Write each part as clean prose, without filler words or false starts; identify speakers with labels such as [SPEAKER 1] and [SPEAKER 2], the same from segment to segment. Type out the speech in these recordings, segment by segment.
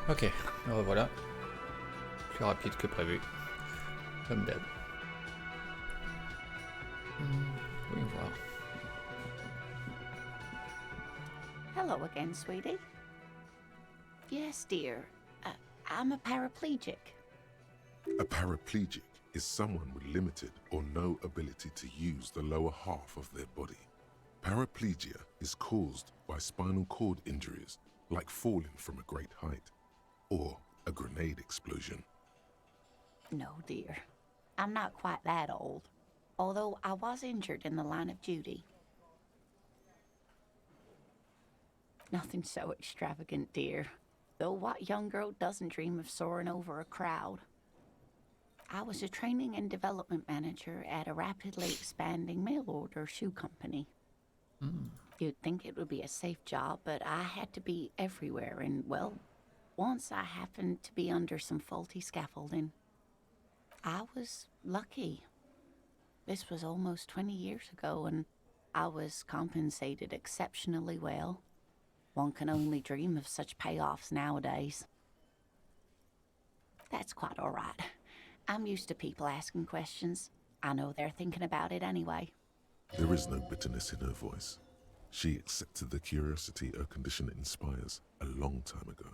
[SPEAKER 1] Ok, me revoilà. Plus rapide que prévu. Comme d'hab. Voyons voir.
[SPEAKER 2] Hello again, sweetie. Yes, dear. I'm a paraplegic.
[SPEAKER 3] A paraplegic is someone with limited or no ability to use the lower half of their body. Paraplegia is caused by spinal cord injuries, like falling from a great height, or a grenade explosion.
[SPEAKER 2] No, dear. I'm not quite that old, although I was injured in the line of duty. Nothing so extravagant, dear. Though what young girl doesn't dream of soaring over a crowd? I was a training and development manager at a rapidly expanding mail-order shoe company. You'd think it would be a safe job, but I had to be everywhere, and, well, once I happened to be under some faulty scaffolding. I was lucky. This was almost 20 years ago, and I was compensated exceptionally well. One can only dream of such payoffs nowadays. That's quite all right. I'm used to people asking questions. I know they're thinking about it anyway.
[SPEAKER 3] There is no bitterness in her voice. She accepted the curiosity her condition inspires a long time ago.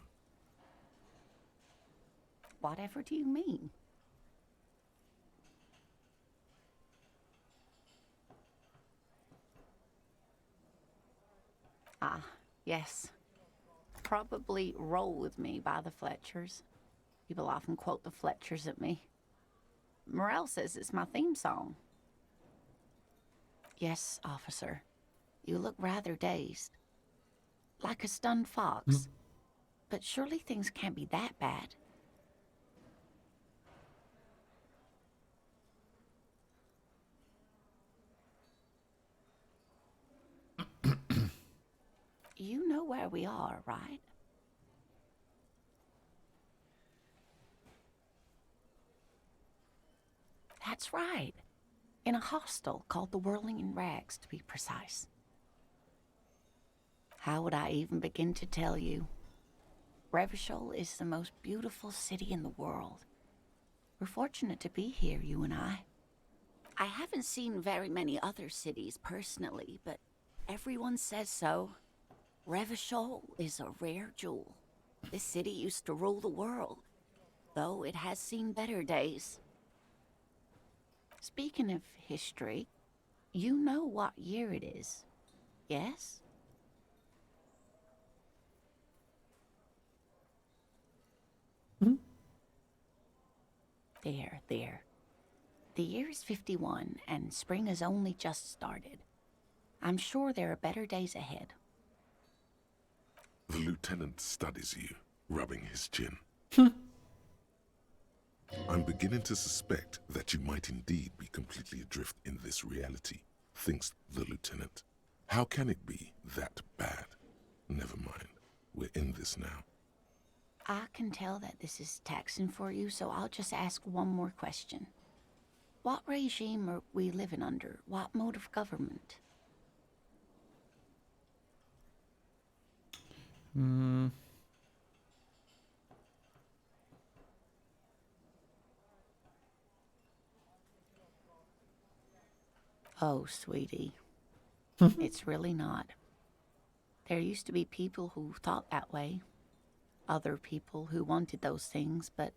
[SPEAKER 2] Whatever do you mean? Ah, yes. Probably Roll With Me by the Fletchers. People often quote the Fletchers at me. Morel says it's my theme song. Yes, officer. You look rather dazed. Like a stunned fox. But surely things can't be that bad. You know where we are, right? That's right. In a hostel called the Whirling in Rags, to be precise. How would I even begin to tell you? Revachol is the most beautiful city in the world. We're fortunate to be here, you and I. I haven't seen very many other cities personally, but everyone says so. Revachol is a rare jewel. This city used to rule the world, though it has seen better days. Speaking of history, you know what year it is, yes? There. The year is 51, and spring has only just started. I'm sure there are better days ahead.
[SPEAKER 3] The lieutenant studies you, rubbing his chin. I'm beginning to suspect that you might indeed be completely adrift in this reality, thinks the lieutenant. How can it be that bad? Never mind. We're in this now.
[SPEAKER 2] I can tell that this is taxing for you, so I'll just ask one more question. What regime are we living under? What mode of government? Oh, sweetie. It's really not. There used to be people who thought that way. Other people who wanted those things, but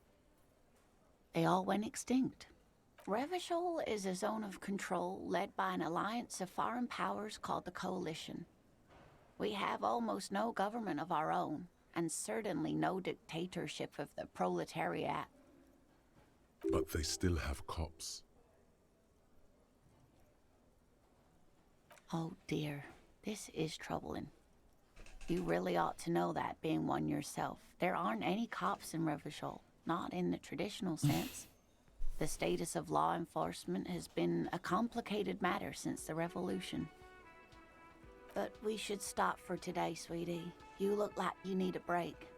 [SPEAKER 2] they all went extinct. Revachol is a zone of control led by an alliance of foreign powers called the Coalition. We have almost no government of our own, and certainly no dictatorship of the proletariat.
[SPEAKER 3] But they still have cops.
[SPEAKER 2] Oh dear, this is troubling. You really ought to know that, being one yourself. There aren't any cops in Revachol, not in the traditional sense. The status of law enforcement has been a complicated matter since the revolution. But we should stop for today, sweetie. You look like you need a break.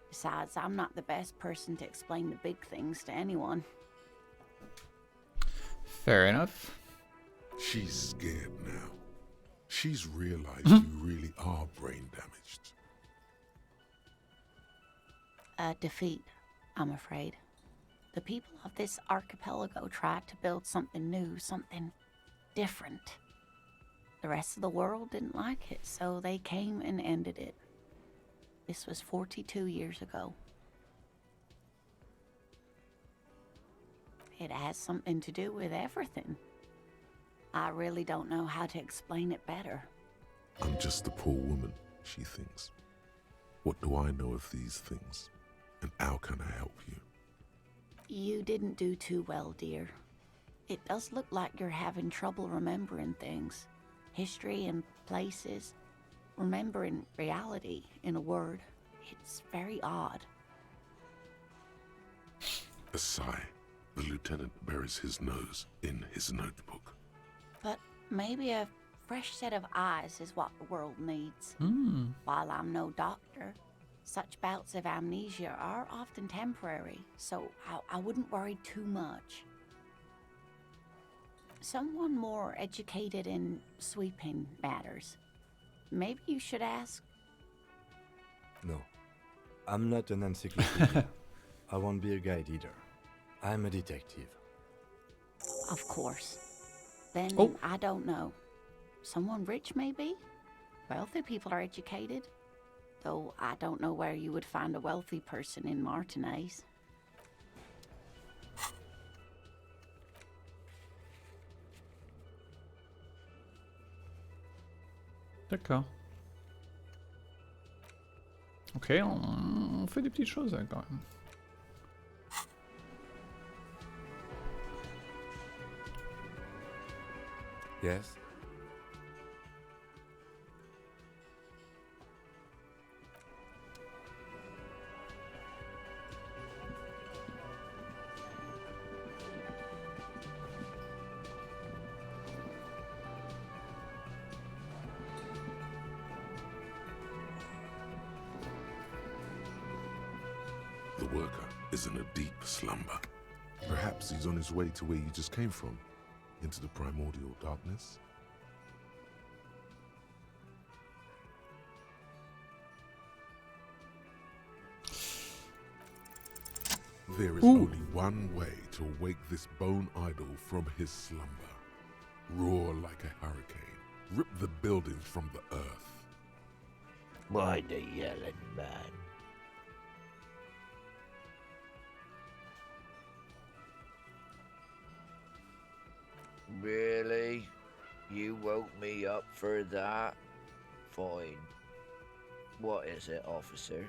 [SPEAKER 2] Besides, I'm not the best person to explain the big things to anyone.
[SPEAKER 1] Fair enough.
[SPEAKER 3] She's scared now. She's realized you really are brain damaged.
[SPEAKER 2] A defeat, I'm afraid. The people of this archipelago tried to build something new, something different. The rest of the world didn't like it, so they came and ended it. This was 42 years ago. It has something to do with everything. I really don't know how to explain it better.
[SPEAKER 3] I'm just a poor woman, she thinks. What do I know of these things? And how can I help you?
[SPEAKER 2] You didn't do too well, dear. It does look like you're having trouble remembering things. History and places. Remembering reality, in a word. It's very odd.
[SPEAKER 3] A sigh. The lieutenant buries his nose in his notebook.
[SPEAKER 2] But maybe a fresh set of eyes is what the world needs. While I'm no doctor, such bouts of amnesia are often temporary, so I wouldn't worry too much. Someone more educated in sweeping matters. Maybe you should ask.
[SPEAKER 4] No, I'm not an encyclopedia. I won't be a guide either. I'm a detective.
[SPEAKER 2] Of course. Then
[SPEAKER 1] Oh.
[SPEAKER 2] I don't know. Someone rich, maybe? Wealthy people are educated. Though I don't know where you would find a wealthy person in Martinez.
[SPEAKER 1] D'accord. Ok, on fait des petites choses hein, quand même.
[SPEAKER 4] Yes?
[SPEAKER 3] The worker is in a deep slumber. Perhaps he's on his way to where you just came from, into the primordial darkness. There is only one way to wake this bone idol from his slumber. Roar like a hurricane. Rip the buildings from the earth.
[SPEAKER 5] Why the yelling, man? Really? You woke me up for that? Fine. What is it, officer?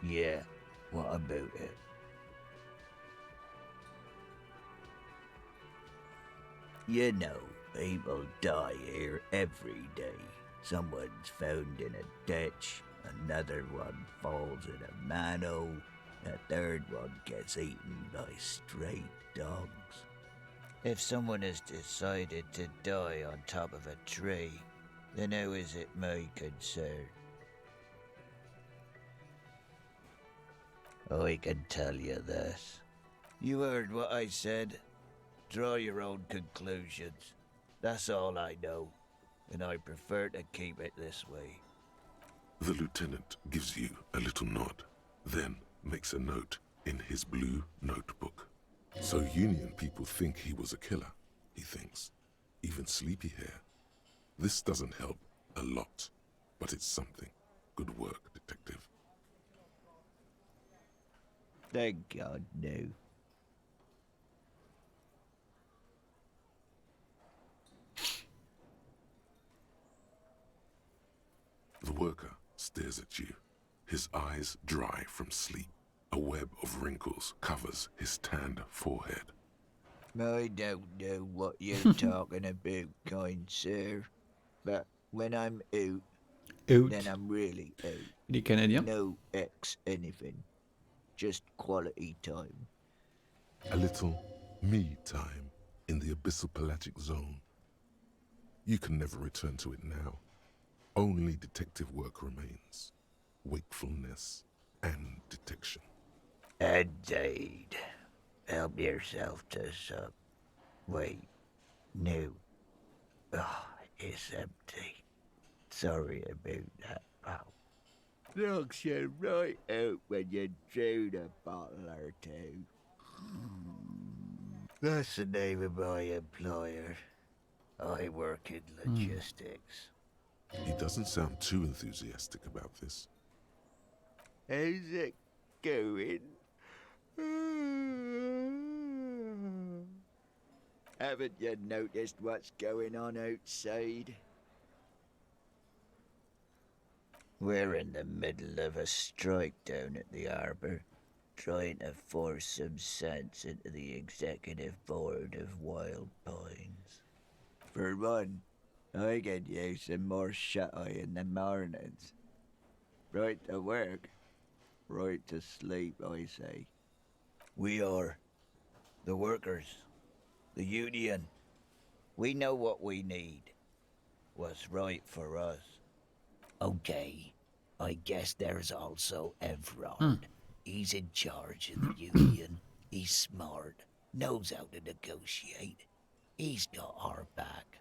[SPEAKER 5] Yeah, what about it? You know, people die here every day. Someone's found in a ditch, another one falls in a manhole, a third one gets eaten by stray dogs. If someone has decided to die on top of a tree, then how is it my concern? I can tell you this. You heard what I said. Draw your own conclusions. That's all I know, and I prefer to keep it this way.
[SPEAKER 3] The lieutenant gives you a little nod, then makes a note in his blue notebook. So Union people think he was a killer, he thinks. Even sleepy hair. This doesn't help a lot, but it's something. Good work, detective.
[SPEAKER 5] Thank God, no.
[SPEAKER 3] The worker stares at you, his eyes dry from sleep. A web of wrinkles covers his tanned forehead.
[SPEAKER 5] I don't know what you're talking about, kind sir. But when I'm out, then I'm really out.
[SPEAKER 1] Il est canadien.
[SPEAKER 5] No X anything. Just quality time.
[SPEAKER 3] A little me time in the abyssal pelagic zone. You can never return to it now. Only detective work remains. Wakefulness and detection.
[SPEAKER 5] Indeed. Help yourself to some. Wait, no. Oh, it's empty. Sorry about that, pal. Knocks you right out when you drown a bottle or two. That's the name of my employer. I work in logistics.
[SPEAKER 3] He doesn't sound too enthusiastic about this.
[SPEAKER 5] How's it going? Haven't you noticed what's going on outside? We're in the middle of a strike down at the harbour, trying to force some sense into the executive board of Wild Pines. For one, I could use some more shut-eye in the mornings. Right to work, right to sleep, I say. We are the workers, the union. We know what we need, what's right for us. Okay, I guess there's also Everard. He's in charge of the union. He's smart, knows how to negotiate. He's got our back.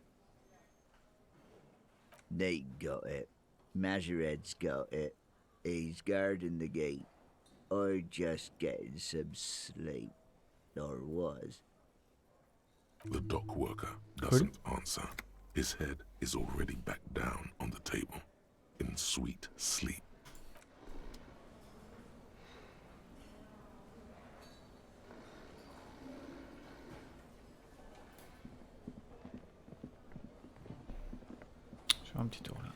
[SPEAKER 5] They got it. Majoret's got it. He's guarding the gate. I'm just getting some sleep. Or was.
[SPEAKER 3] The dock worker doesn't answer. His head is already back down on the table, in sweet sleep.
[SPEAKER 1] Je vais faire un petit tour là.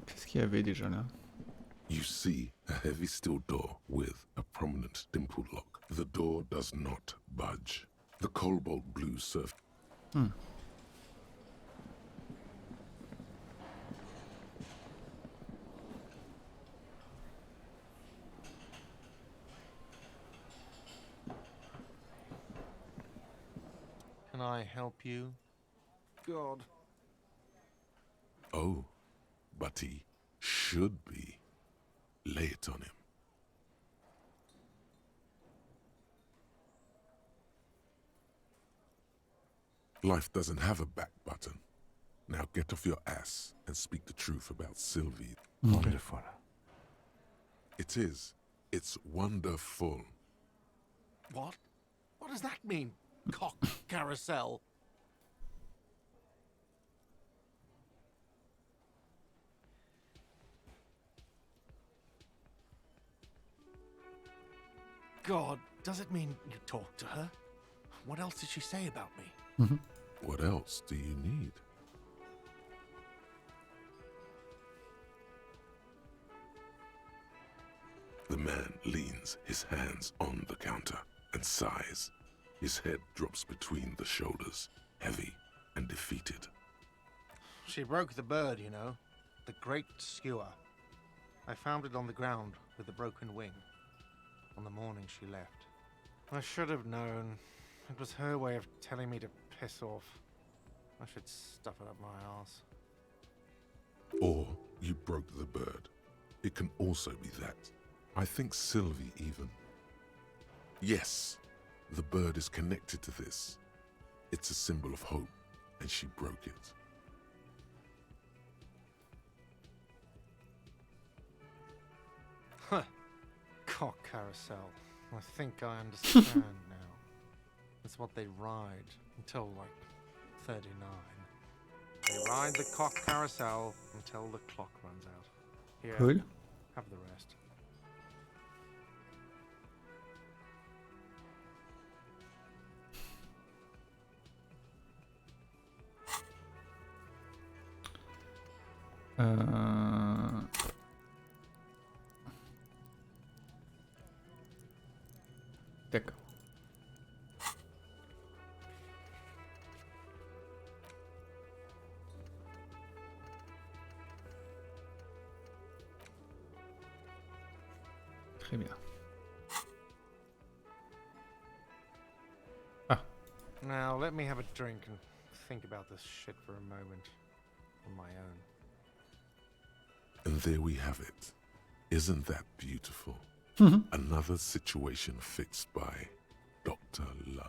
[SPEAKER 1] Qu'est-ce qu'il y avait déjà là?
[SPEAKER 3] You see a heavy steel door with a prominent dimple lock. The door does not budge. The cobalt blue surface.
[SPEAKER 6] Can I help you? God.
[SPEAKER 3] Oh, but he should be. Lay it on him. Life doesn't have a back button. Now get off your ass and speak the truth about Sylvie.
[SPEAKER 4] Wonderful.
[SPEAKER 3] It is. It's wonderful.
[SPEAKER 6] What? What does that mean? Cock carousel. God, does it mean you talked to her? What else did she say about me?
[SPEAKER 3] What else do you need? The man leans his hands on the counter and sighs. His head drops between the shoulders, heavy and defeated.
[SPEAKER 6] She broke the bird, you know. The great skewer. I found it on the ground with a broken wing. On the morning she left. I should have known. It was her way of telling me to piss off. I should stuff it up my arse.
[SPEAKER 3] Or you broke the bird. It can also be that. I think Sylvie even. Yes, the bird is connected to this. It's a symbol of hope, and she broke it.
[SPEAKER 6] Huh. Cock carousel. I think I understand now. It's what they ride until like 39. They ride the cock carousel until the clock runs out. Here,
[SPEAKER 1] Cool.
[SPEAKER 6] have the rest.
[SPEAKER 1] D'accord. Très bien.
[SPEAKER 6] Now, let me have a drink and think about this shit for a moment. On my own.
[SPEAKER 3] And there we have it. Isn't that beautiful? Another situation fixed by Dr. Love.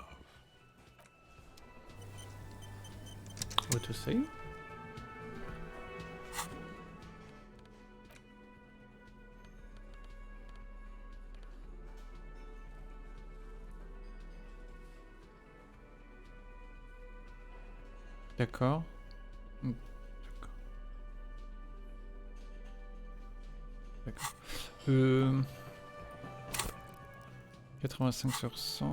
[SPEAKER 1] Autosave. D'accord. D'accord. 85 sur 100.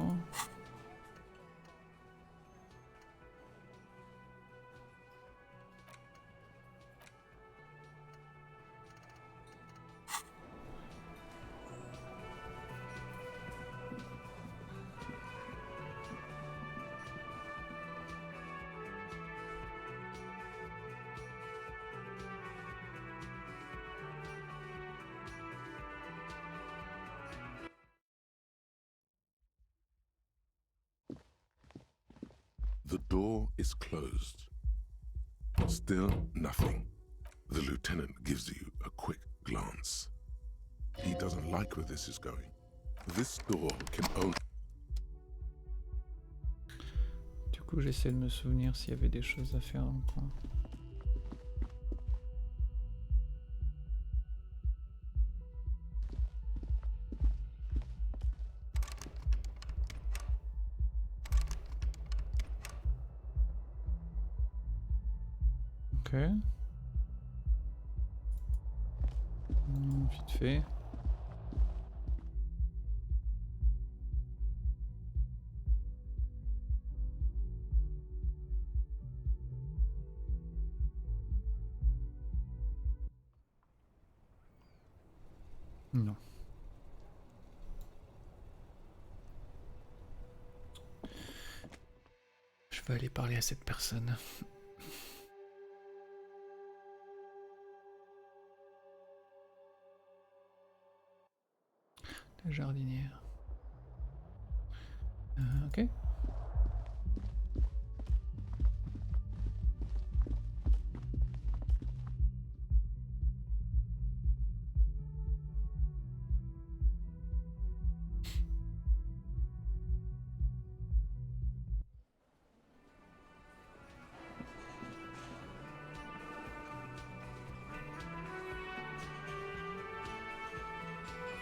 [SPEAKER 3] The door is closed. Still nothing. The lieutenant gives you a quick glance. He doesn't like where this is going. This door can only...
[SPEAKER 1] Du coup, j'essaie de me souvenir s'il y avait des choses à faire dans le coin. Ok. Vite fait. Non. Je vais aller parler à cette personne. La jardinière. Ok.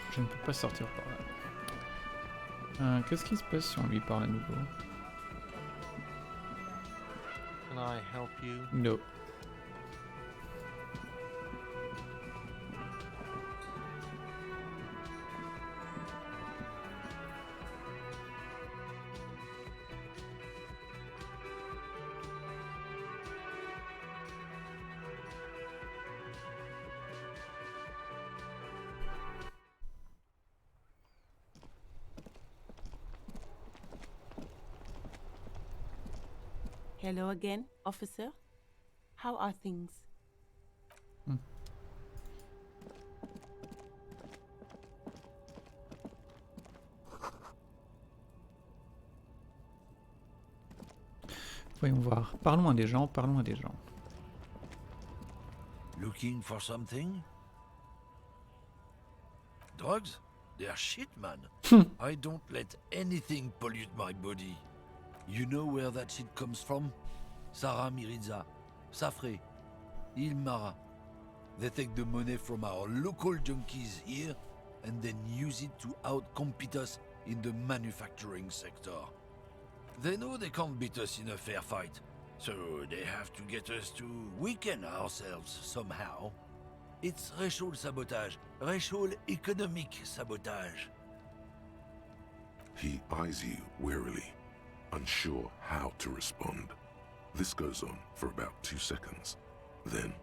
[SPEAKER 1] Je ne peux pas sortir par là. Qu'est-ce qui se passe si on lui parle à nouveau?
[SPEAKER 6] Can I help you?
[SPEAKER 1] No.
[SPEAKER 7] Hello again, officer. How are things?
[SPEAKER 1] Voyons voir. Parlons à des gens, parlons à des gens.
[SPEAKER 8] Looking for something? Drugs? They're shit, man. I don't let anything pollute my body. You know where that shit comes from? Sarah Miriza, Safre, Ilmara. They take the money from our local junkies here and then use it to outcompete us in the manufacturing sector. They know they can't beat us in a fair fight, so they have to get us to weaken ourselves somehow. It's racial sabotage, racial economic sabotage.
[SPEAKER 3] He eyes you warily, unsure how to respond. This goes on for about 2 seconds. Then...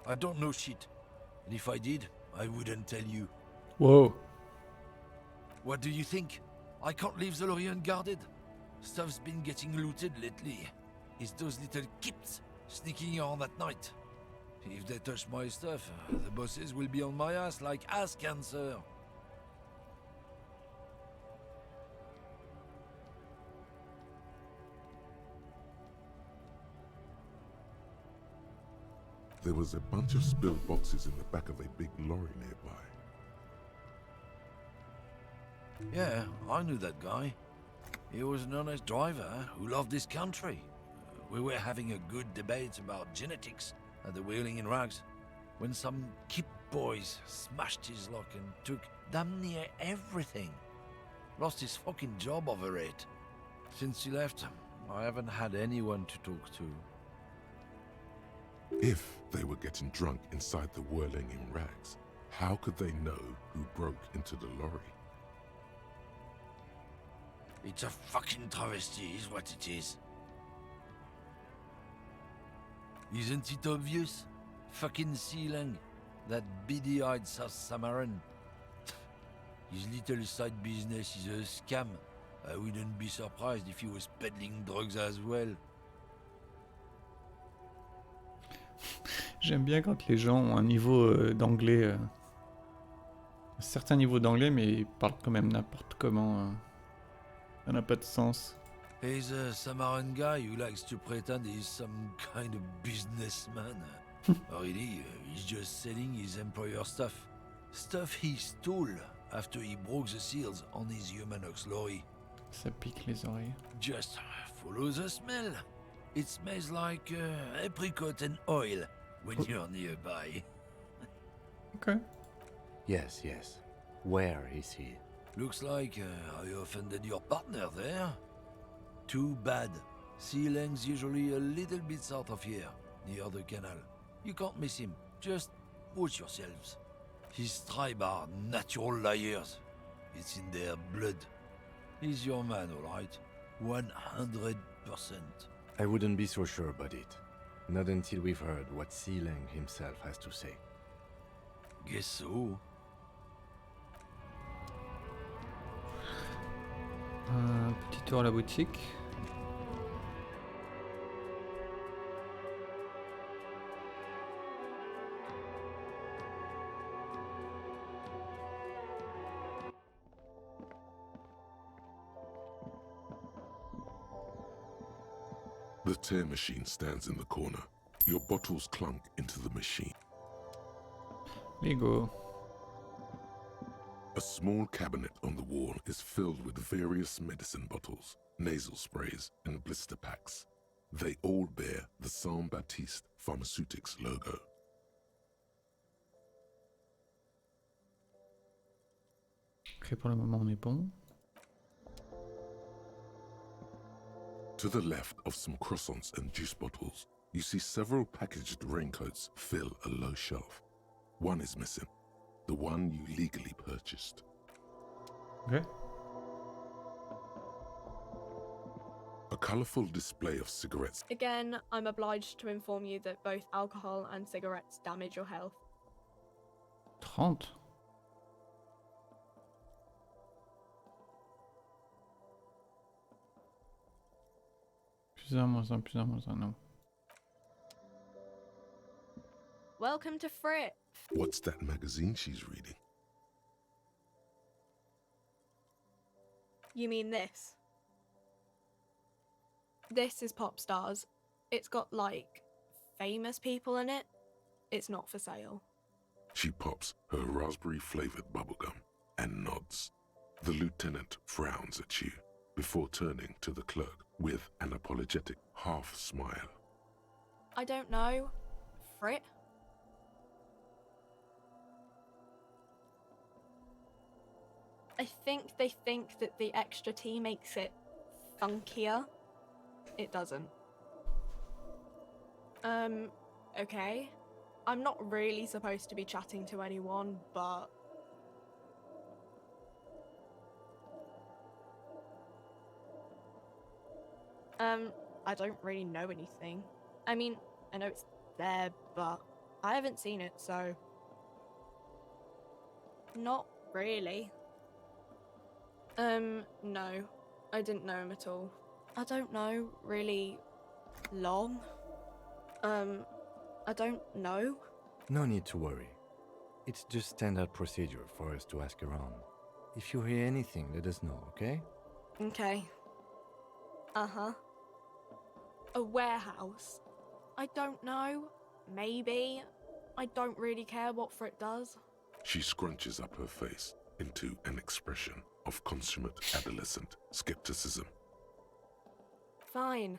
[SPEAKER 8] I don't know shit, and if I did, I wouldn't tell you.
[SPEAKER 1] Whoa.
[SPEAKER 8] What do you think? I can't leave the lorry unguarded. Stuff's been getting looted lately. It's those little kips sneaking around at night. If they touch my stuff, the bosses will be on my ass like ass cancer.
[SPEAKER 3] There was a bunch of spilled boxes in the back of a big lorry nearby.
[SPEAKER 8] Yeah, I knew that guy. He was an honest driver who loved his country. We were having a good debate about genetics at the Wheeling in Rags when some Kip boys smashed his luck and took damn near everything. Lost his fucking job over it. Since he left, I haven't had anyone to talk to.
[SPEAKER 3] If they were getting drunk inside the whirling in rags, how could they know who broke into the lorry?
[SPEAKER 8] It's a fucking travesty, is what it is. Isn't it obvious? Fucking Sealang, that beady-eyed South Samaran. His little side business is a scam. I wouldn't be surprised if he was peddling drugs as well.
[SPEAKER 1] J'aime bien quand les gens ont un niveau d'anglais, un certain niveau d'anglais, mais ils parlent quand même n'importe comment. Ça n'a pas de sens.
[SPEAKER 8] He's a Samaran guy who likes to pretend he's some kind of businessman. Really, he's just selling his employer stuff. Stuff he stole after he broke the seals on his Humanox lorry.
[SPEAKER 1] Ça pique les oreilles.
[SPEAKER 8] Just follow the smell. It smells like apricot and oil when you're nearby.
[SPEAKER 1] Ok.
[SPEAKER 4] Yes, yes. Where is he?
[SPEAKER 8] Looks like I offended your partner there. Too bad. Sealang's usually a little bit south of here, near the canal. You can't miss him. Just watch yourselves. His tribe are natural liars. It's in their blood. He's your man, all right? 100%.
[SPEAKER 4] I wouldn't be so sure about it. Not until we've heard what Sealang himself has to say.
[SPEAKER 8] Guess so.
[SPEAKER 1] Un petit tour à la boutique.
[SPEAKER 3] The tear machine stands in the corner. Your bottles clunk into the machine.
[SPEAKER 1] Lego.
[SPEAKER 3] A small cabinet on the wall is filled with various medicine bottles, nasal sprays, and blister packs. They all bear the Saint Baptiste Pharmaceutics logo.
[SPEAKER 1] Ok, pour le moment on est bon.
[SPEAKER 3] To the left of some croissants and juice bottles, you see several packaged raincoats fill a low shelf. One is missing, the one you legally purchased.
[SPEAKER 1] Ok.
[SPEAKER 3] A colourful display of cigarettes
[SPEAKER 9] Again, I'm obliged to inform you that both alcohol and cigarettes damage your health.
[SPEAKER 1] 30. Plus un, non.
[SPEAKER 9] Welcome to Frit.
[SPEAKER 3] What's that magazine she's reading?
[SPEAKER 9] You mean this? This is Pop Stars. It's got, like, famous people in it. It's not for sale.
[SPEAKER 3] She pops her raspberry-flavoured bubblegum and nods. The lieutenant frowns at you before turning to the clerk with an apologetic half-smile.
[SPEAKER 9] I don't know. Frit? I think they think that the extra tea makes it funkier. It doesn't. Okay. I'm not really supposed to be chatting to anyone, but... I don't really know anything. I mean, I know it's there, but I haven't seen it, so... Not really. No. I didn't know him at all. I don't know, really long. I don't know.
[SPEAKER 4] No need to worry. It's just standard procedure for us to ask around. If you hear anything, let us know, okay?
[SPEAKER 9] Okay. Uh-huh. A warehouse? I don't know. Maybe. I don't really care what Frit does.
[SPEAKER 3] She scrunches up her face, into an expression of consummate adolescent skepticism.
[SPEAKER 9] Fine.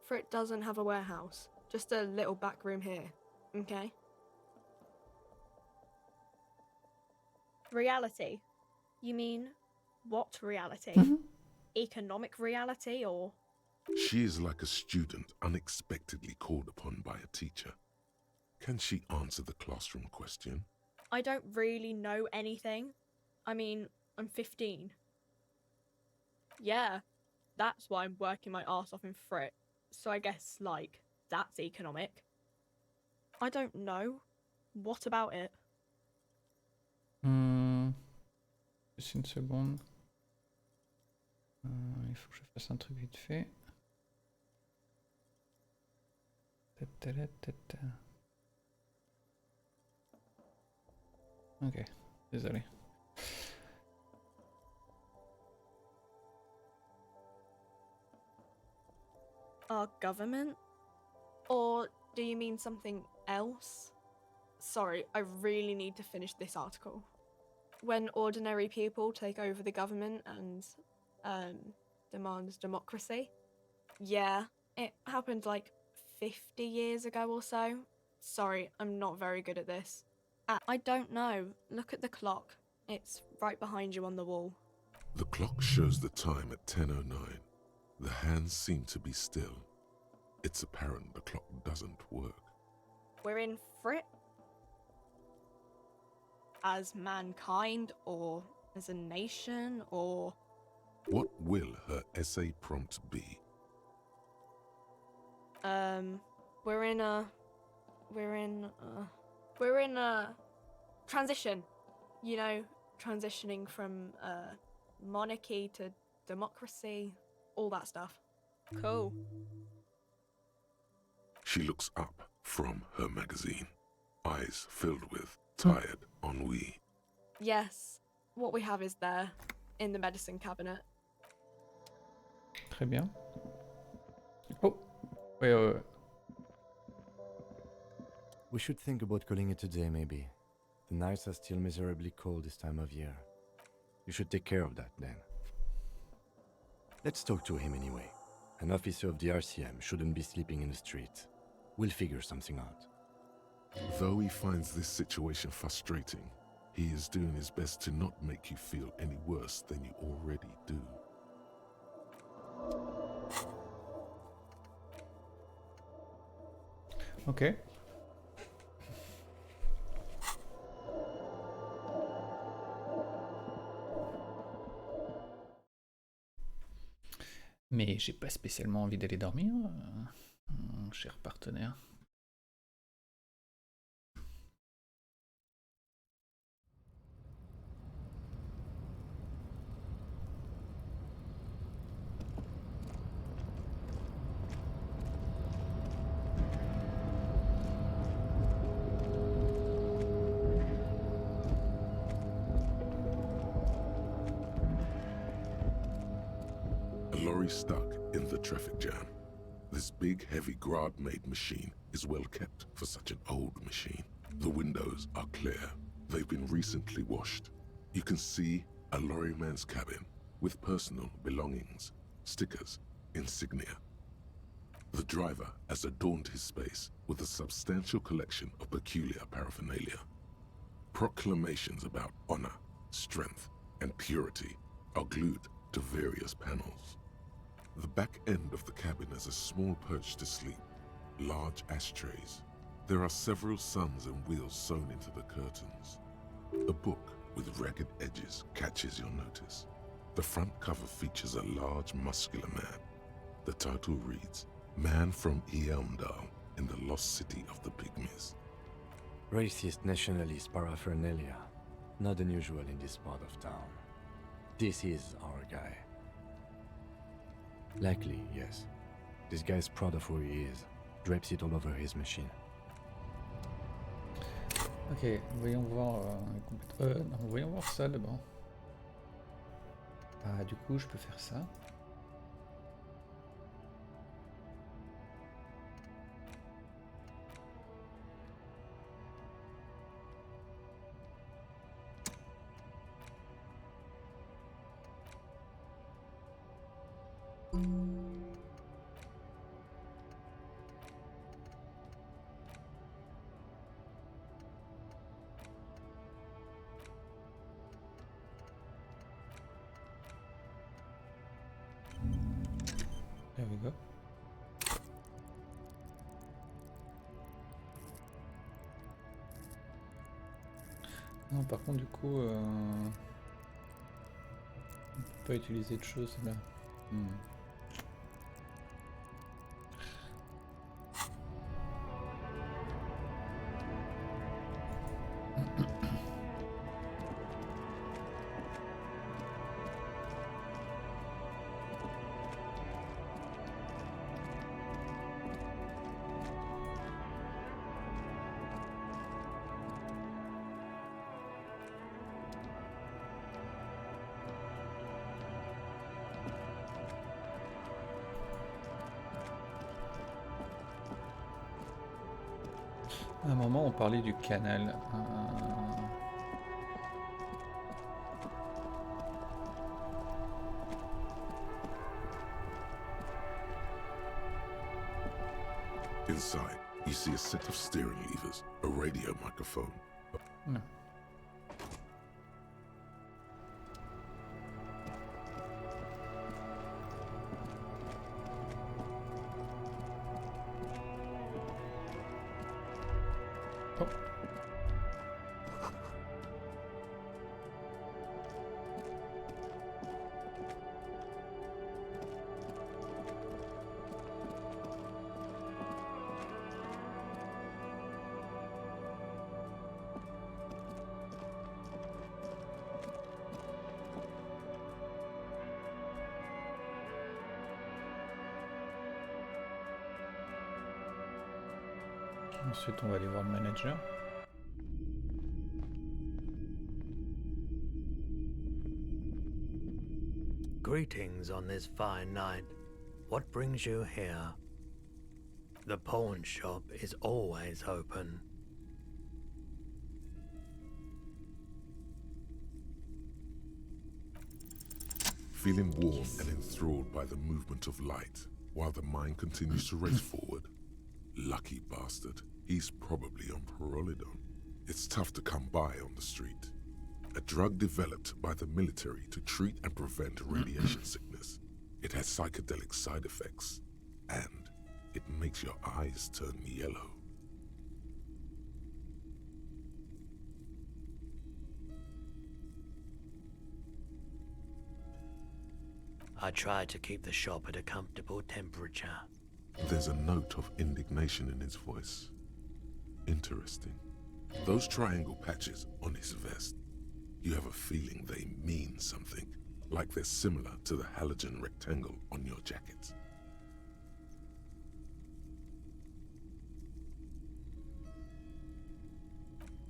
[SPEAKER 9] Frit doesn't have a warehouse. Just a little back room here. Okay? Reality. You mean what reality? Economic reality or...
[SPEAKER 3] She is like a student unexpectedly called upon by a teacher. Can she answer the classroom question?
[SPEAKER 9] I don't really know anything. I mean, I'm 15. Yeah, that's why I'm working my arse off in Frit. So I guess, like, that's economic. I don't know. What about it?
[SPEAKER 1] Juste une seconde. Il faut que je fasse un truc vite fait. Ok, désolé.
[SPEAKER 9] Our government? Or do you mean something else? Sorry, I really need to finish this article. When ordinary people take over the government and, demand democracy? Yeah, it happened like 50 years ago or so. Sorry, I'm not very good at this. I don't know. Look at the clock. It's right behind you on the wall.
[SPEAKER 3] The clock shows the time at 10:09. The hands seem to be still. It's apparent the clock doesn't work.
[SPEAKER 9] We're in Frit? As mankind, or as a nation, or...
[SPEAKER 3] What will her essay prompt be?
[SPEAKER 9] We're in a transition. You know, transitioning from monarchy to democracy, all that stuff. Cool.
[SPEAKER 3] She looks up from her magazine, eyes filled with tired ennui.
[SPEAKER 9] Yes, what we have is there, in the medicine cabinet.
[SPEAKER 1] Très bien. Oh, ouais.
[SPEAKER 4] We should think about calling it a day, maybe. The nights are still miserably cold this time of year. You should take care of that, then. Let's talk to him anyway. An officer of the RCM shouldn't be sleeping in the street. We'll figure something out.
[SPEAKER 3] Though he finds this situation frustrating, he is doing his best to not make you feel any worse than you already do.
[SPEAKER 1] Ok. Mais j'ai pas spécialement envie d'aller dormir, mon cher partenaire.
[SPEAKER 3] Lorry stuck in the traffic jam. This big, heavy Grad-made machine is well kept for such an old machine. The windows are clear. They've been recently washed. You can see a lorryman's cabin with personal belongings, stickers, insignia. The driver has adorned his space with a substantial collection of peculiar paraphernalia. Proclamations about honor, strength, and purity are glued to various panels. The back end of the cabin has a small perch to sleep, large ashtrays. There are several suns and wheels sewn into the curtains. A book with ragged edges catches your notice. The front cover features a large, muscular man. The title reads, Man from Eamdal in the Lost City of the Pygmies.
[SPEAKER 4] Racist nationalist paraphernalia. Not unusual in this part of town. This is our guy. Likely, yes. This guy's proud of who he is. Drapes it all over his machine.
[SPEAKER 1] Ok, voyons voir, non, voyons voir ça d'abord. Ah, du coup, je peux faire ça. There we go. Non, par contre, du coup, on peut pas utiliser de choses là. À un moment, on parlait du canal.
[SPEAKER 3] Inside, you see a set of steering levers, a radio microphone.
[SPEAKER 1] Non. Oh. Ensuite, on va aller voir le manager.
[SPEAKER 10] Greetings on this fine night. What brings you here? The pawn shop is always open.
[SPEAKER 3] Feeling warm and enthralled by the movement of light, while the mind continues to race forward. Lucky bastard. He's probably on Parolidon. It's tough to come by on the street. A drug developed by the military to treat and prevent radiation sickness. It has psychedelic side effects, and it makes your eyes turn yellow.
[SPEAKER 10] I try to keep the shop at a comfortable temperature.
[SPEAKER 3] There's a note of indignation in his voice. Interesting. Those triangle patches on his vest, you have a feeling they mean something, like they're similar to the halogen rectangle on your jacket.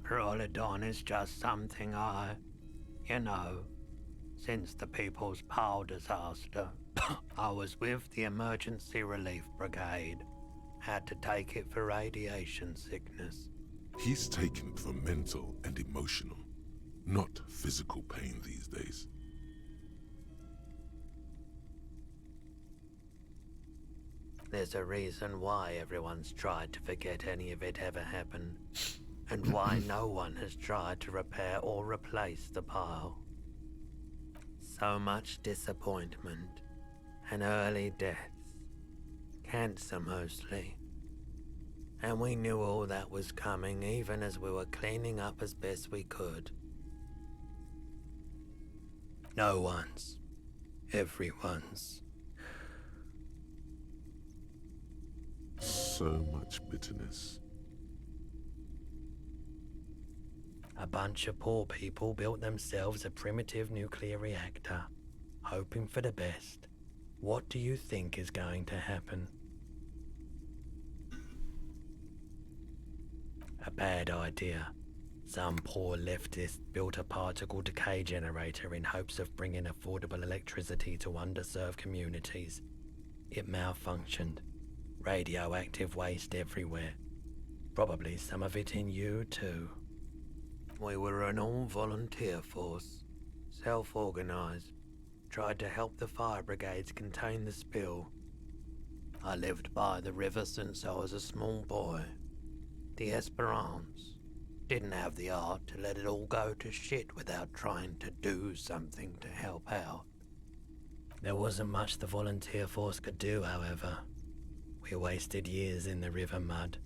[SPEAKER 10] Parolidon is just something since the People's Power disaster, I was with the Emergency Relief Brigade. Had to take it for radiation sickness.
[SPEAKER 3] He's taken it for mental and emotional, not physical pain these days.
[SPEAKER 10] There's a reason why everyone's tried to forget any of it ever happened, and why no one has tried to repair or replace the pile. So much disappointment and early deaths. Cancer mostly. And we knew all that was coming even as we were cleaning up as best we could. No one's. Everyone's.
[SPEAKER 3] So much bitterness.
[SPEAKER 10] A bunch of poor people built themselves a primitive nuclear reactor, hoping for the best. What do you think is going to happen? A bad idea. Some poor leftist built a particle decay generator in hopes of bringing affordable electricity to underserved communities. It malfunctioned. Radioactive waste everywhere. Probably some of it in you too. We were an all-volunteer force, self-organized. tried to help the fire brigades contain the spill. I lived by the river since I was a small boy. The Esperance didn't have the art to let it all go to shit without trying to do something to help out. There wasn't much the volunteer force could do, however. We wasted years in the river mud,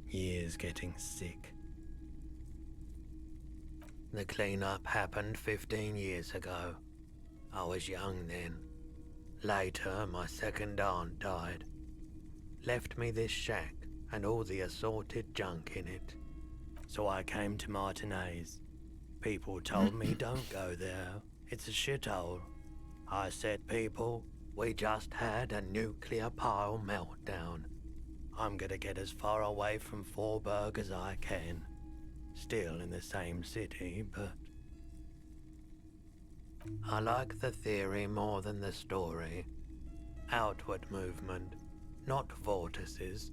[SPEAKER 10] years getting sick. The cleanup happened 15 years ago. I was young then. Later, my second aunt died. Left me this shack and all the assorted junk in it. So I came to Martinez. People told me don't go there. It's a shithole. I said, people, we just had a nuclear pile meltdown. I'm gonna get as far away from Forburg as I can. Still in the same city, but I like the theory more than the story. Outward movement, not vortices.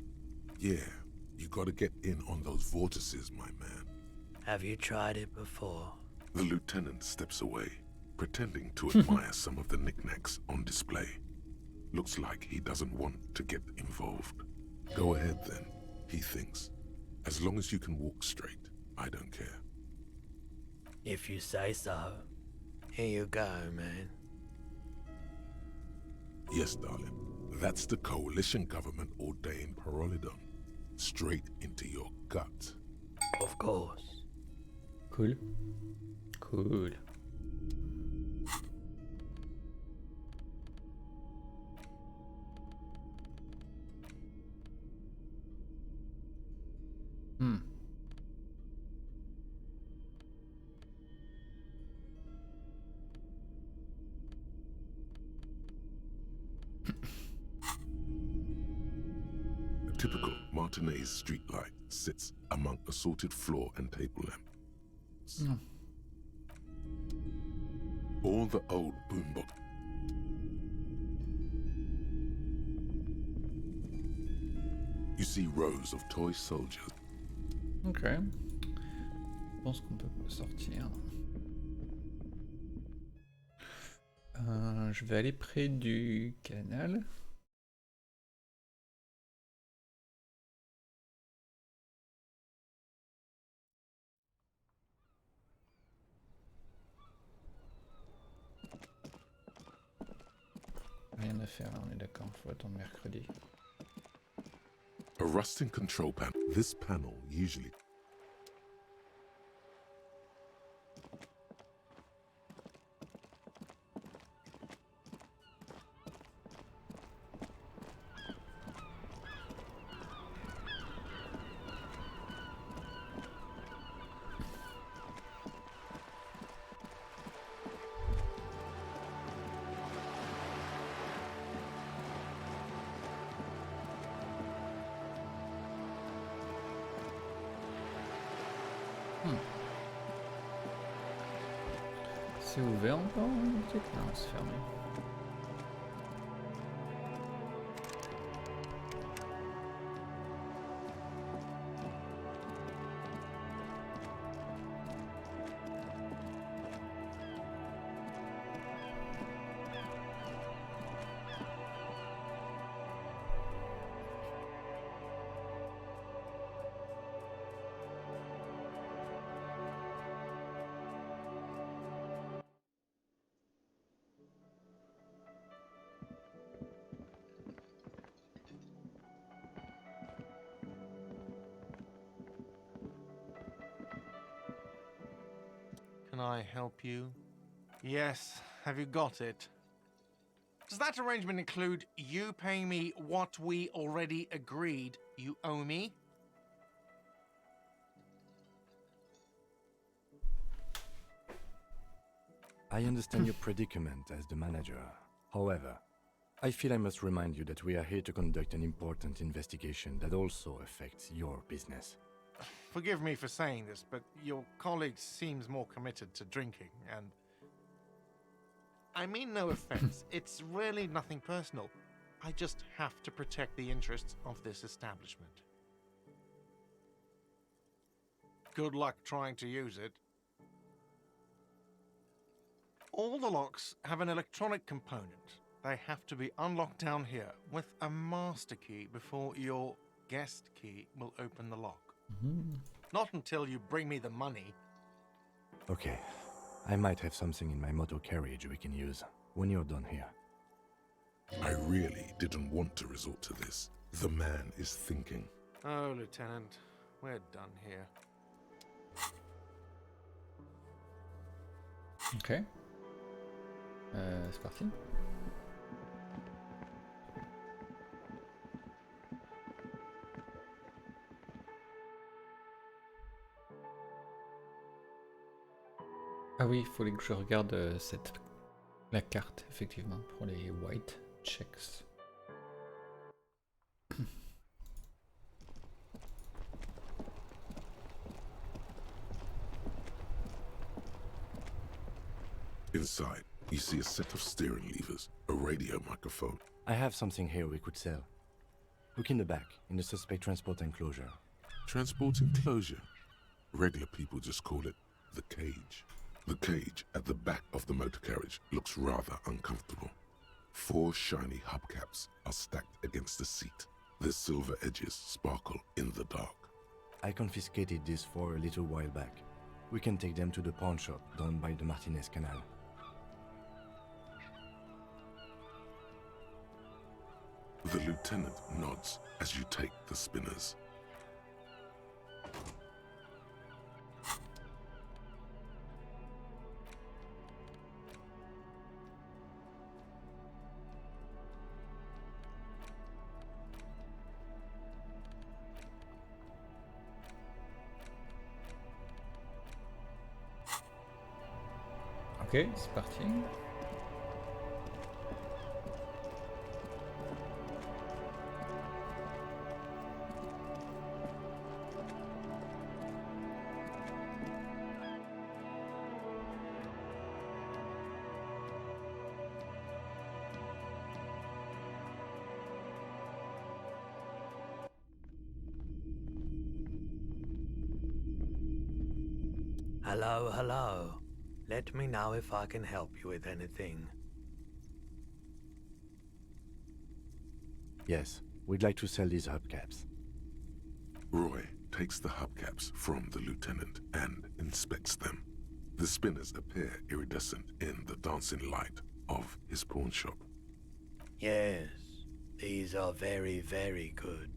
[SPEAKER 3] Yeah, you gotta get in on those vortices, my man.
[SPEAKER 10] Have you tried it before?
[SPEAKER 3] The lieutenant steps away, pretending to admire some of the knickknacks on display. Looks like he doesn't want to get involved. Go ahead then, he thinks. As long as you can walk straight, I don't care.
[SPEAKER 10] If you say so. Here you go, man.
[SPEAKER 3] Yes, darling. That's the coalition government ordained Parolidon. Straight into your gut.
[SPEAKER 10] Of course.
[SPEAKER 1] Cool. Cool. Hmm.
[SPEAKER 3] A typical Martinez streetlight sits among assorted floor and table lamps.
[SPEAKER 1] Mm.
[SPEAKER 3] All the old boombox. You see rows of toy soldiers.
[SPEAKER 1] Ok. Je pense qu'on peut sortir. Je vais aller près du canal. Rien à faire, on est d'accord, faut attendre mercredi.
[SPEAKER 3] A rusting control panel. This panel usually C'est ouvert encore, la boutique? Non, c'est fermé.
[SPEAKER 6] Can I help you? Yes, have you got it? Does that arrangement include you paying me what we already agreed you owe me?
[SPEAKER 4] I understand your predicament as the manager. However, I feel I must remind you that we are here to conduct an important investigation that also affects your business.
[SPEAKER 6] Forgive me for saying this, but your colleague seems more committed to drinking, and I mean no offense. It's really nothing personal. I just have to protect the interests of this establishment. Good luck trying to use it. All the locks have an electronic component. They have to be unlocked down here with a master key before your guest key will open the lock. Not until you bring me the money.
[SPEAKER 4] Okay. I might have something in my motor carriage we can use when you're done here.
[SPEAKER 3] I really didn't want to resort to this. The man is thinking.
[SPEAKER 6] Oh, Lieutenant, we're done here.
[SPEAKER 1] Ok. C'est parti. Ah oui, il fallait que je regarde la carte, effectivement, pour les white checks.
[SPEAKER 3] Inside, you see a set of steering levers, a radio microphone.
[SPEAKER 4] I have something here we could sell. Look in the back, in the suspect transport enclosure.
[SPEAKER 3] Transport enclosure. Regular people just call it the cage. The cage at the back of the motor carriage looks rather uncomfortable. 4 shiny hubcaps are stacked against the seat. Their silver edges sparkle in the dark.
[SPEAKER 4] I confiscated these 4 a little while back. We can take them to the pawn shop down by the Martinez Canal.
[SPEAKER 3] The lieutenant nods as you take the spinners.
[SPEAKER 1] Ok, c'est parti.
[SPEAKER 10] Hello, hello. Let me know if I can help you with anything.
[SPEAKER 4] Yes, we'd like to sell these hubcaps.
[SPEAKER 3] Roy takes the hubcaps from the lieutenant and inspects them. The spinners appear iridescent in the dancing light of his pawn shop.
[SPEAKER 10] Yes, these are very, very good.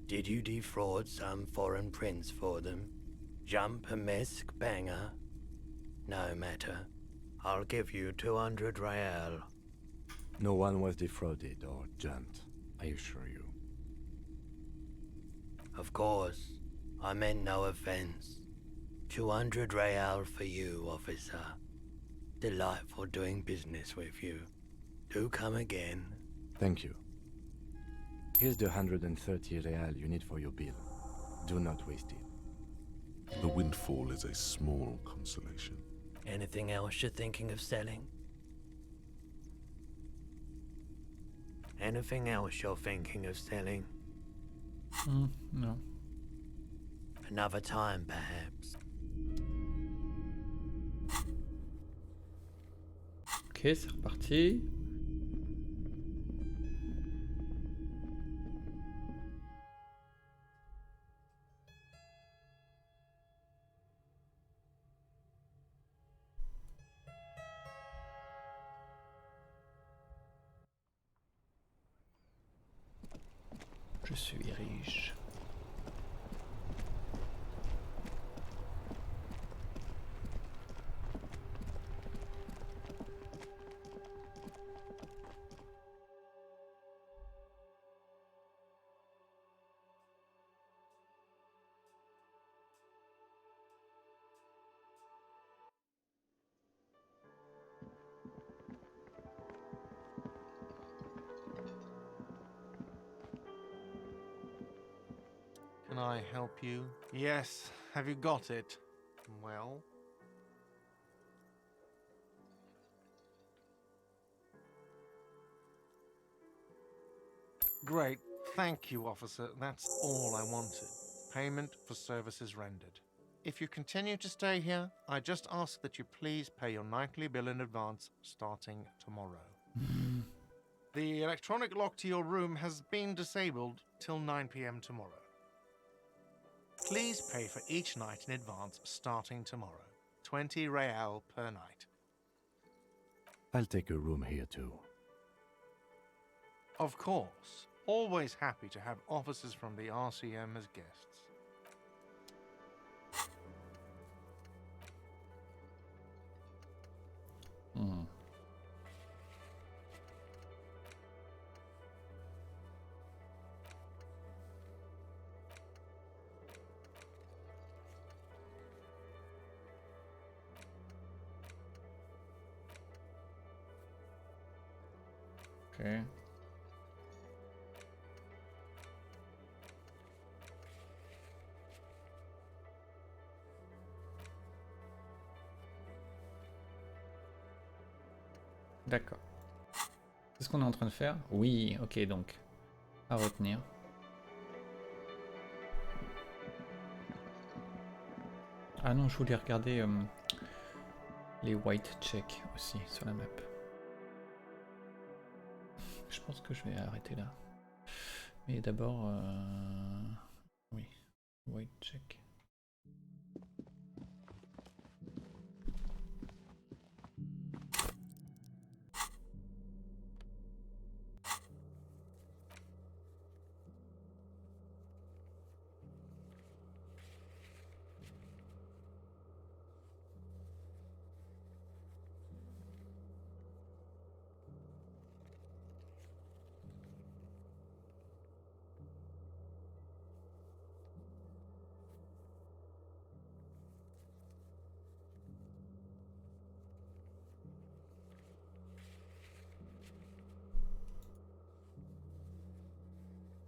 [SPEAKER 10] Did you defraud some foreign prince for them? Jump a mesque banger? No matter. I'll give you 200 real.
[SPEAKER 4] No one was defrauded or jumped, I assure you.
[SPEAKER 10] Of course. I meant no offense. 200 real for you, officer. Delightful doing business with you. Do come again.
[SPEAKER 4] Thank you. Here's the 130 real you need for your bill. Do not waste it.
[SPEAKER 3] The windfall is a small consolation.
[SPEAKER 10] Anything else you're thinking of selling? Anything else you're thinking of selling?
[SPEAKER 1] No.
[SPEAKER 10] Another time, perhaps.
[SPEAKER 1] Ok, c'est reparti. Je suis riche.
[SPEAKER 6] Can I help you? Yes. Have you got it? Well? Great. Thank you, officer. That's all I wanted. Payment for services rendered. If you continue to stay here, I just ask that you please pay your nightly bill in advance starting tomorrow. The electronic lock to your room has been disabled till 9 p.m. tomorrow. Please pay for each night in advance starting tomorrow. 20 real per night.
[SPEAKER 4] I'll take a room here too.
[SPEAKER 6] Of course. Always happy to have officers from the RCM as guests.
[SPEAKER 1] Hmm. Ok. D'accord. C'est ce qu'on est en train de faire? Oui, ok, donc. À retenir. Ah non, je voulais regarder les white checks aussi sur la map. Je pense que je vais arrêter là. Mais d'abord... oui, white check.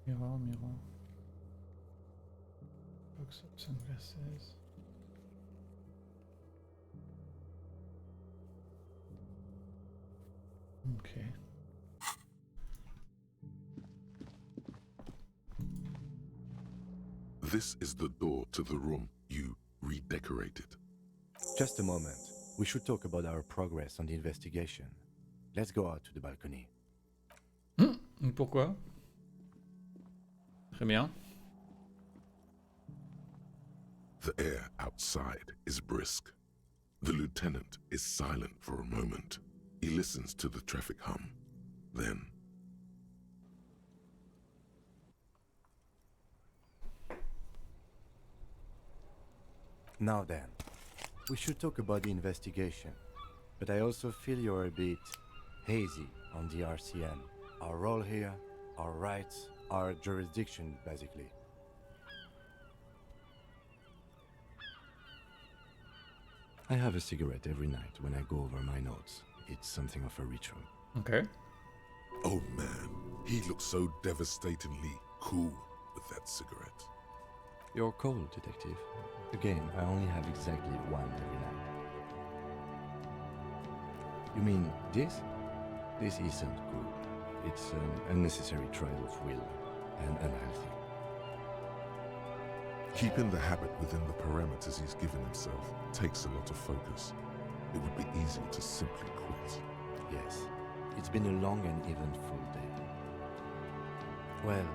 [SPEAKER 1] Mirror, mirror. Box of sunglasses. Okay.
[SPEAKER 3] This is the door to the room you redecorated.
[SPEAKER 4] Just a moment. We should talk about our progress on the investigation. Let's go out to the balcony.
[SPEAKER 1] Pourquoi? Très bien.
[SPEAKER 3] The air outside is brisk. The lieutenant is silent for a moment. He listens to the traffic hum. Then...
[SPEAKER 4] Now then, we should talk about the investigation. But I also feel you're a bit hazy on the RCM. Our role here, our rights, our jurisdiction, basically. I have a cigarette every night when I go over my notes. It's something of a ritual.
[SPEAKER 1] Okay.
[SPEAKER 3] Oh man, he looks so devastatingly cool with that cigarette.
[SPEAKER 4] You're cold, detective. Again, I only have exactly one every night. You mean this? This isn't good. It's an unnecessary trial of will and unhealthy.
[SPEAKER 3] Keeping the habit within the parameters he's given himself takes a lot of focus. It would be easy to simply quit.
[SPEAKER 4] Yes, it's been a long and eventful day. Well,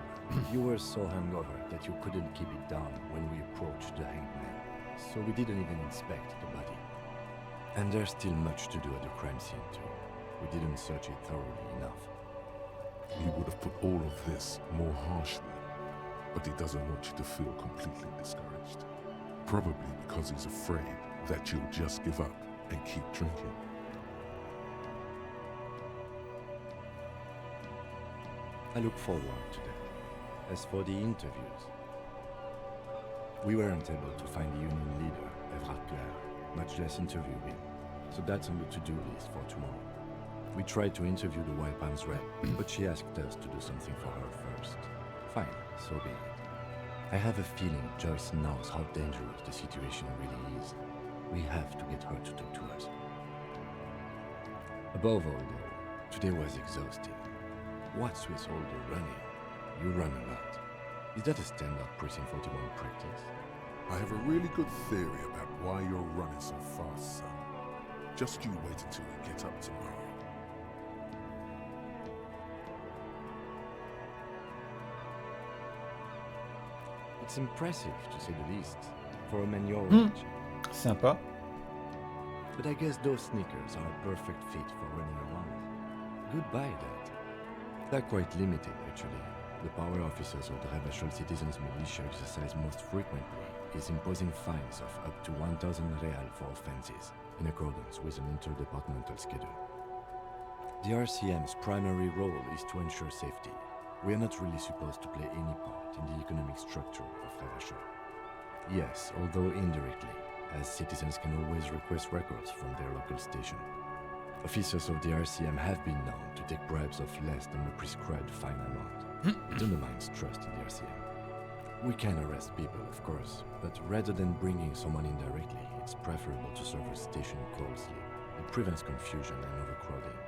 [SPEAKER 4] you were so hungover that you couldn't keep it down when we approached the hanged man, so we didn't even inspect the body. And there's still much to do at the crime scene too. We didn't search it thoroughly enough.
[SPEAKER 3] He would have put all of this more harshly, but he doesn't want you to feel completely discouraged. Probably because he's afraid that you'll just give up and keep drinking.
[SPEAKER 4] I look forward to that. As for the interviews, we weren't able to find the union leader, Everard Claire, much less interview him, so that's on the to-do list for tomorrow. We tried to interview the Wild Palms rep, but she asked us to do something for her first. Fine, so be it. I have a feeling Joyce knows how dangerous the situation really is. We have to get her to talk to us. Above all, though, today was exhausting. What's with all the running? You run a lot. Is that a standard Precinct 41 practice?
[SPEAKER 3] I have a really good theory about why you're running so fast, son. Just you wait until we get up tomorrow.
[SPEAKER 4] It's impressive, to say the least, for a man your age.
[SPEAKER 1] Sympa.
[SPEAKER 4] But I guess those sneakers are a perfect fit for running around. Goodbye, Dad. They're quite limited, actually. The power officers of the Rebachol Citizens Militia exercise most frequently is imposing fines of up to 1,000 real for offenses, in accordance with an interdepartmental schedule. The RCM's primary role is to ensure safety. We are not really supposed to play any part in the economic structure of Rebachol. Yes, although indirectly, as citizens can always request records from their local station. Officers of the RCM have been known to take bribes of less than the prescribed fine amount. It undermines trust in the RCM. We can arrest people, of course, but rather than bringing someone in directly, it's preferable to serve a station closely. It prevents confusion and overcrowding.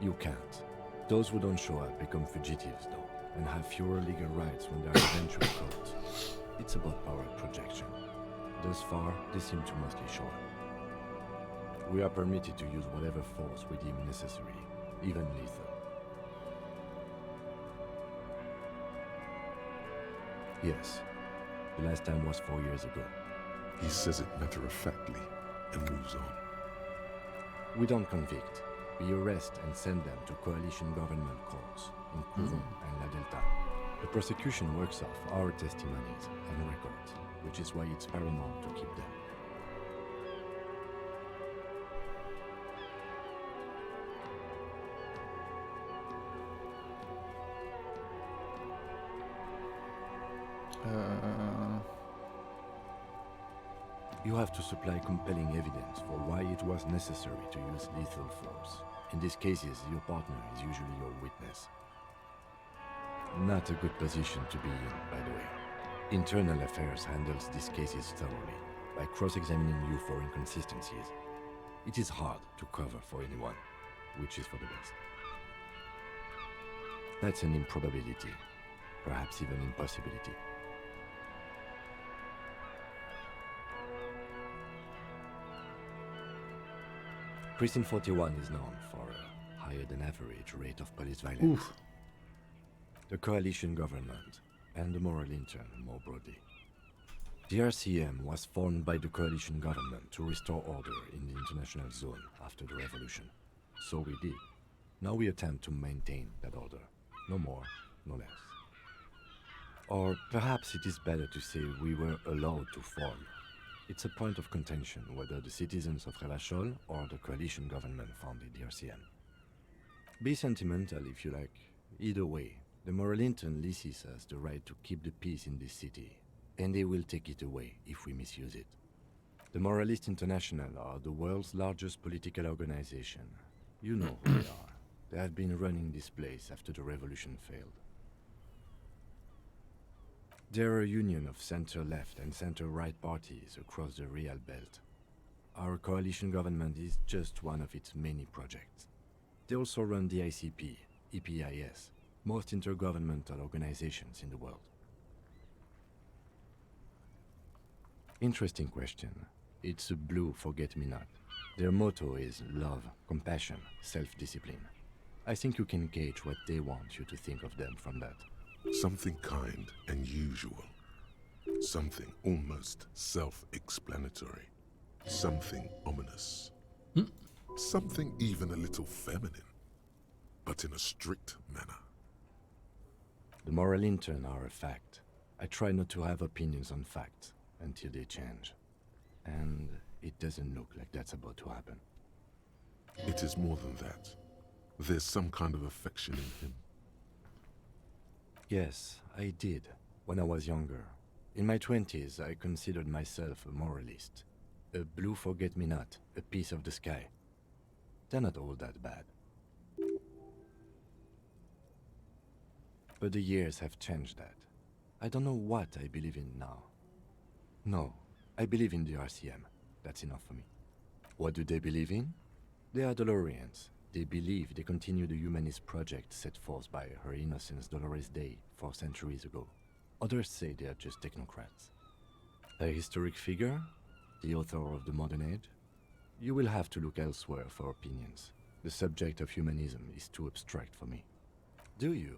[SPEAKER 4] You can't. Those who don't show up become fugitives, though, and have fewer legal rights when they are eventually caught. It's about power projection. Thus far, they seem to mostly show up. We are permitted to use whatever force we deem necessary, even lethal. Yes, the last time was 4 years ago.
[SPEAKER 3] He says it matter-of-factly and moves on.
[SPEAKER 4] We don't convict. We arrest and send them to coalition government courts in Couvon and La Delta. The prosecution works off our testimonies and records, which is why it's paramount to keep them. You have to supply compelling evidence for why it was necessary to use lethal force. In these cases, your partner is usually your witness. Not a good position to be in, by the way. Internal Affairs handles these cases thoroughly, by cross-examining you for inconsistencies. It is hard to cover for anyone, which is for the best. That's an improbability, perhaps even impossibility. Precinct 41 is known for a higher-than-average rate of police violence.
[SPEAKER 1] Oof.
[SPEAKER 4] The coalition government, and the moral intern more broadly. The RCM was formed by the coalition government to restore order in the international zone after the revolution. So we did. Now we attempt to maintain that order. No more, no less. Or perhaps it is better to say we were allowed to form. It's a point of contention whether the citizens of Rebachol or the coalition government founded the RCM. Be sentimental if you like. Either way, the moral intern leases us the right to keep the peace in this city, and they will take it away if we misuse it. The Moralist International are the world's largest political organization. You know who they are. They have been running this place after the revolution failed. They're a union of center-left and center-right parties across the Real Belt. Our coalition government is just one of its many projects. They also run the ICP, EPIS, most intergovernmental organizations in the world. Interesting question. It's a blue forget-me-not. Their motto is love, compassion, self-discipline. I think you can gauge what they want you to think of them from that.
[SPEAKER 3] Something kind and usual. Something almost self-explanatory. Something ominous. Something even a little feminine, but in a strict manner.
[SPEAKER 4] The moral intern are a fact. I try not to have opinions on facts until they change. And it doesn't look like that's about to happen.
[SPEAKER 3] It is more than that. There's some kind of affection in him.
[SPEAKER 4] Yes, I did, when I was younger. In my 20s, I considered myself a moralist. A blue forget-me-not, a piece of the sky. They're not all that bad. But the years have changed that. I don't know what I believe in now. No, I believe in the RCM. That's enough for me. What do they believe in? They are Dolorians. They believe they continue the humanist project set forth by Her Innocence Dolores Day 4 centuries ago. Others say they are just technocrats. A historic figure? The author of the modern age? You will have to look elsewhere for opinions. The subject of humanism is too abstract for me. Do you?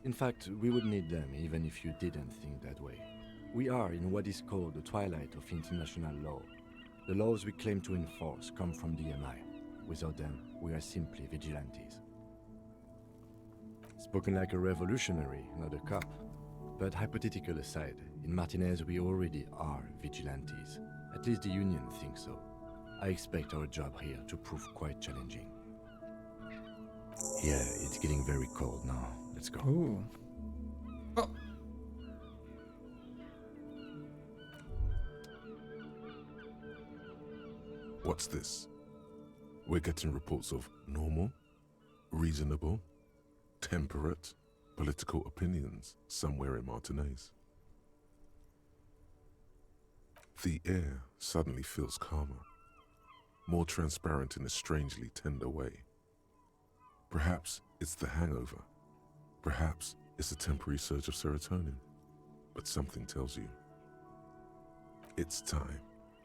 [SPEAKER 4] In fact, we would need them even if you didn't think that way. We are in what is called the twilight of international law. The laws we claim to enforce come from the MI. Without them, we are simply vigilantes. Spoken like a revolutionary, not a cop. But hypothetical aside, in Martinez we already are vigilantes. At least the Union thinks so. I expect our job here to prove quite challenging. Yeah, it's getting very cold now. Let's go.
[SPEAKER 1] Ooh. Oh.
[SPEAKER 3] What's this? We're getting reports of normal, reasonable, temperate political opinions somewhere in Martinez. The air suddenly feels calmer, more transparent in a strangely tender way. Perhaps it's the hangover. Perhaps it's a temporary surge of serotonin. But something tells you it's time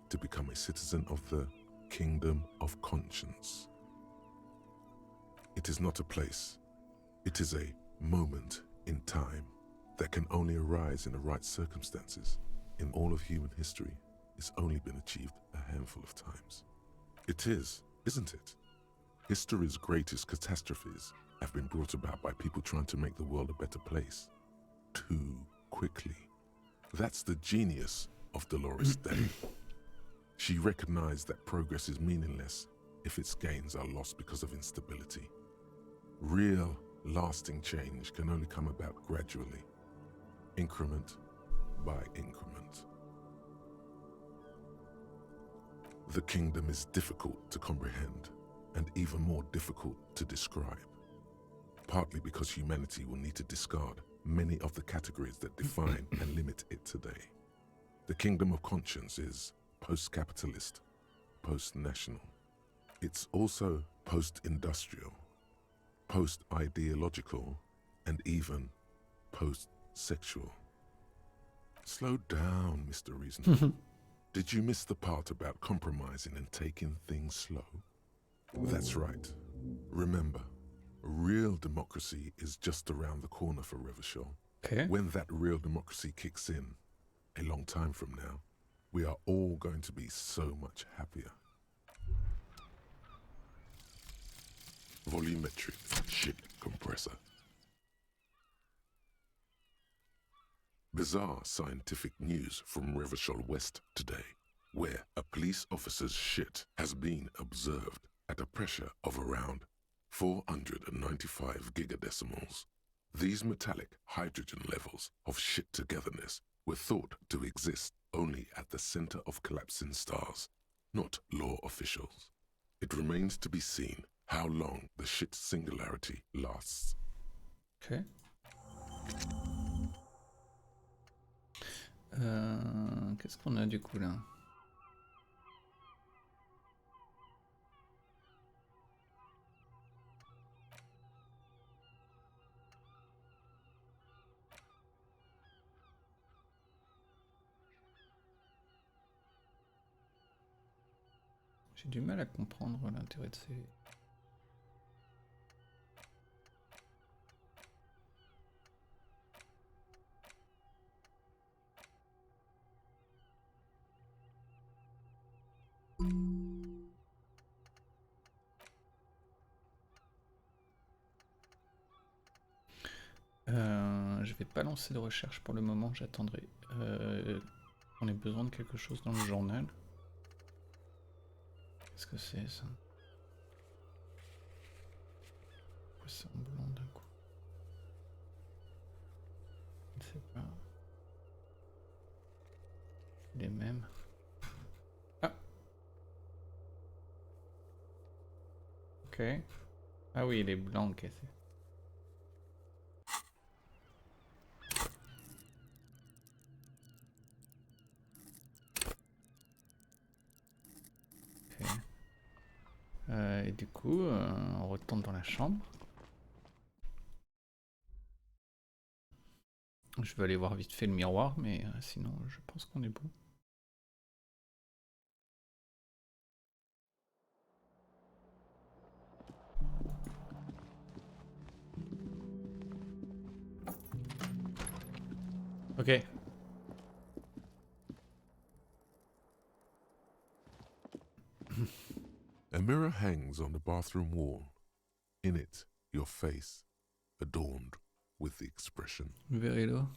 [SPEAKER 3] to become a citizen of the Kingdom of Conscience. It is not a place. It is a moment in time that can only arise in the right circumstances. In all of human history, it's only been achieved a handful of times. It is, isn't it? History's greatest catastrophes have been brought about by people trying to make the world a better place. Too quickly. That's the genius of Dolores Day. She recognized that progress is meaningless if its gains are lost because of instability. Real, lasting change can only come about gradually, increment by increment. The kingdom is difficult to comprehend and even more difficult to describe, partly because humanity will need to discard many of the categories that define and limit it today. The Kingdom of Conscience is post-capitalist, post-national. It's also post-industrial, post-ideological, and even post-sexual. Slow down, Mr. Reasonable. Did you miss the part about compromising and taking things slow? That's right. Remember, real democracy is just around the corner for Revachol.
[SPEAKER 1] Okay.
[SPEAKER 3] When that real democracy kicks in, a long time from now, we are all going to be so much happier. Volumetric shit compressor. Bizarre scientific news from Revachol West today, where a police officer's shit has been observed at a pressure of around 495 gigadecimals. These metallic hydrogen levels of shit togetherness were thought to exist only at the center of collapsing stars, not law officials. It remains to be seen how long the shit singularity lasts.
[SPEAKER 1] Ok. Qu'est-ce qu'on a du coup là? J'ai du mal à comprendre l'intérêt de ces... Je vais pas lancer de recherche pour le moment, j'attendrai. On a besoin de quelque chose dans le journal. Qu'est-ce que c'est ça? Pourquoi c'est en blanc d'un coup? Je ne sais pas. Les mêmes. Ah! Ok. Ah oui, il est blanc cassé. Ok. Et du coup, on retourne dans la chambre. Je vais aller voir vite fait le miroir, mais sinon, je pense qu'on est bon. Ok.
[SPEAKER 3] A mirror hangs on the bathroom wall. In it, your face, adorned with the expression.
[SPEAKER 1] Vérélo.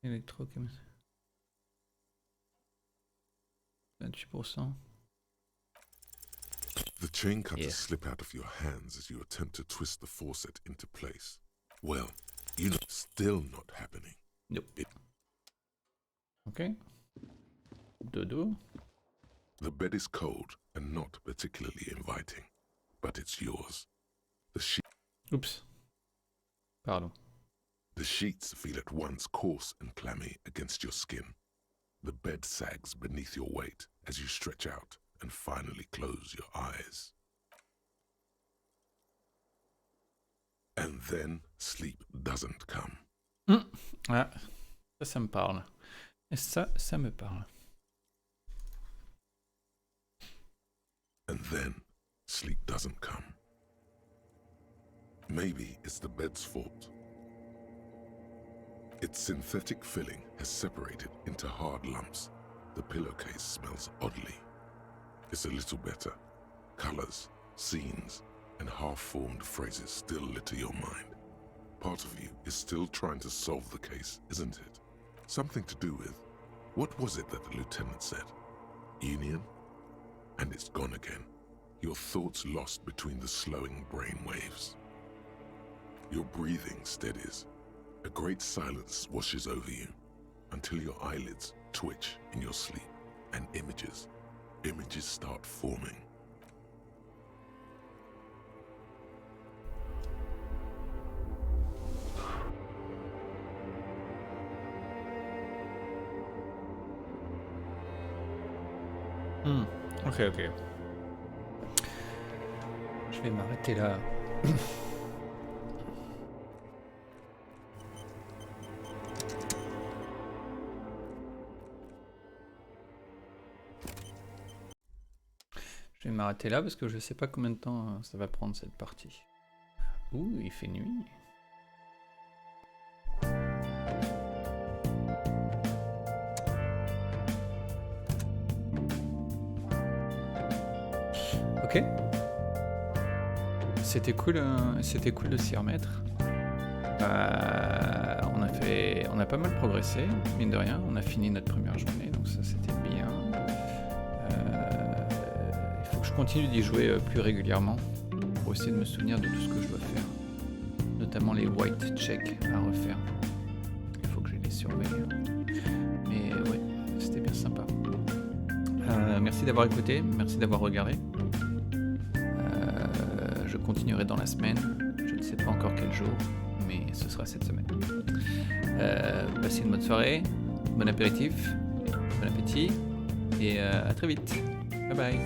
[SPEAKER 1] Électrocaméra. 28%.
[SPEAKER 3] The chain cutters
[SPEAKER 1] Yeah.
[SPEAKER 3] slip out of your hands as you attempt to twist the faucet into place. Well, you know, still not happening.
[SPEAKER 1] Nope. Ok. Dodo.
[SPEAKER 3] The bed is cold and not particularly inviting, but it's yours.
[SPEAKER 1] Oups. Pardon.
[SPEAKER 3] The sheets feel at once coarse and clammy against your skin. The bed sags beneath your weight as you stretch out and finally close your eyes. And then sleep doesn't come.
[SPEAKER 1] Ah, ça me parle. Et ça me parle.
[SPEAKER 3] And then sleep doesn't come. Maybe it's the bed's fault. Its synthetic filling has separated into hard lumps. The pillowcase smells oddly. It's a little better. Colors, scenes, and half-formed phrases still litter your mind. Part of you is still trying to solve the case, isn't it? Something to do with, what was it that the lieutenant said? Union? And it's gone again. Your thoughts lost between the slowing brain waves. Your breathing steadies. A great silence washes over you until your eyelids twitch in your sleep and images start forming.
[SPEAKER 1] Ok. Je vais m'arrêter là. Je vais m'arrêter là parce que je sais pas combien de temps ça va prendre cette partie. Ouh, il fait nuit. Ok. C'était cool de s'y remettre. On a pas mal progressé, mine de rien. On a fini notre première journée, donc ça c'était bien. Il faut que je continue d'y jouer plus régulièrement pour essayer de me souvenir de tout ce que je dois faire. Notamment les white checks à refaire. Il faut que je les surveille. Mais ouais, c'était bien sympa. Merci d'avoir écouté, merci d'avoir regardé. Je continuerai dans la semaine. Je ne sais pas encore quel jour, mais ce sera cette semaine. Passez une bonne soirée, bon apéritif, bon appétit, et à très vite. Bye bye.